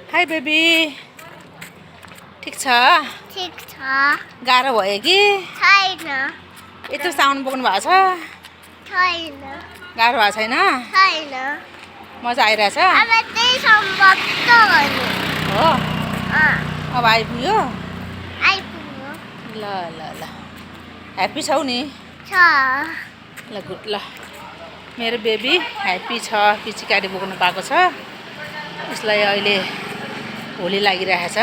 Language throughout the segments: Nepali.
हाई बेबी ठिक छ ठीक छ गाह्रो भयो कि छैन यत्रो साउन्ड बोक्नु भएको छ छैन गाह्रो भएको छैन छैन मजा आइरहेछ अब त्यही सम्भक्त गर्नु हो अँ अब आइपुग्यो आइपुग्यो ल ल ल ह्याप्पी छौ नि छ ल गुड ल मेरो बेबी ह्याप्पी छ पिचकारी बोक्नु पाएको छ उसलाई अहिले होली लागिरहेछ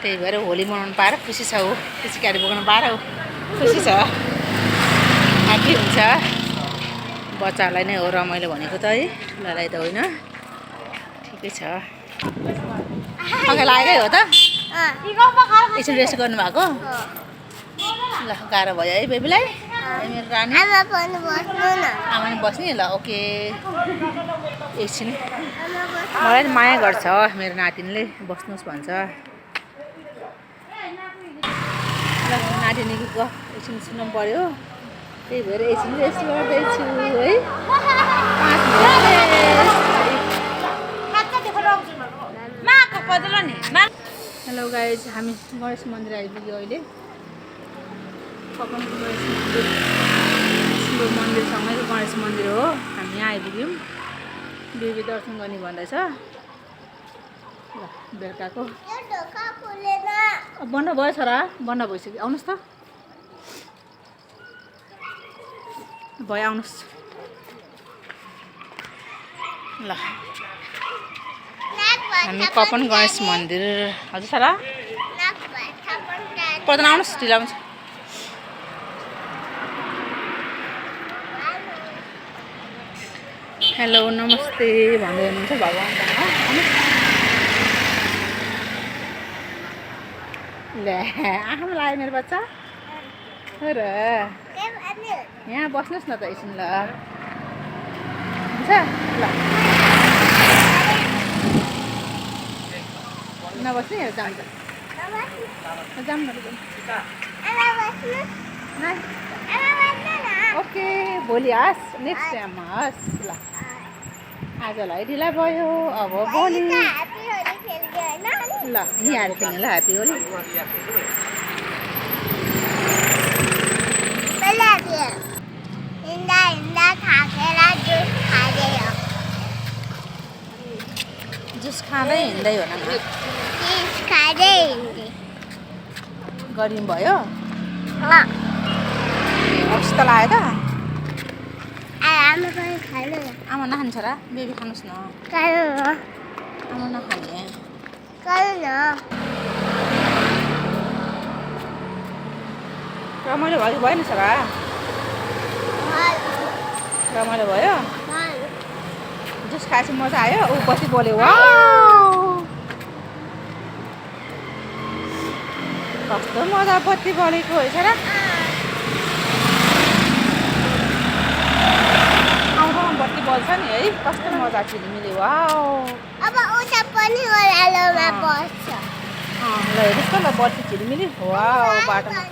त्यही भएर होली मनाउनु पाएर खुसी छ ऊ पिचकारी बोक्नु पाएर खुसी छ ह्याप्पी हुन्छ बच्चाहरूलाई नै हो रमाइलो भनेको त है ठुलालाई त होइन ठिकै छ सँगै लागेकै हो त एकछिन रेस्ट गर्नुभएको ल गाह्रो भयो है बेबीलाई मेरो रानी आमा पनि बस्नु न आमा नि बस्ने ल ओके एकछिन आमा बस्नु मलाई नि माया गर्छ मेरो नातिनीले बस्नुहोस् भन्छ ल नातिनीको एकछिन सुन्नु पऱ्यो त्यही भएर एकछिन रेस्ट गर्दैछु है 5 मिनट हेलो गाइज हामी गणेश मन्दिर आइपुग्यो अहिले कपनको गणेश मन्दिर शिव मन्दिरसँगै गणेश मन्दिर हो हामी यहाँ आइपुग्यौँ देवी दर्शन गर्ने भन्दैछ ल बेलुकाको यो ढोका खोलेन बन्द भयो छोरा बन्द भइसक्यो आउनुहोस् त भयो आउनुहोस् ल हामी कपन गणेश मन्दिर हजुर छोरा पर्दैन आउनुहोस् ढिलो हुन्छ हेलो नमस्ते भन्दै हुनुहुन्छ भगवान्सँग ले आँखामा लाग्यो मेरो बच्चा हो र यहाँ बस्नुहोस् न त एकछिन ल हुन्छ ल नबस्ने जाउँ त जाउँ न ओके भोलि हस् नेक्स्ट टाइम हस् ल आजलाई ढिला भयो अब भोलि ल यहीँ आएर खेल्ने ल ह्याप्पी होली जुस खाँदै हिँड्दै हो न गरिम भयो अस्ति त लाग्यो त आमा नखाने छोरा बेबी खानुहोस् न आमा नखाने रमाइलो भयो भयो नि छोरा रमाइलो भयो जुस खाएपछि मजा आयो ऊ बत्ती बोल्यो वा कस्तो मजा बत्ती बलेको है छोरा बत्ती बल्छ नि है कस्तो मजा झिलिमिली वाउ अब उता पनि ओह्रालोमा बस्छ ल हेर्नुहोस् त ल बत्ती झिलिमिली वाउ बाटोमा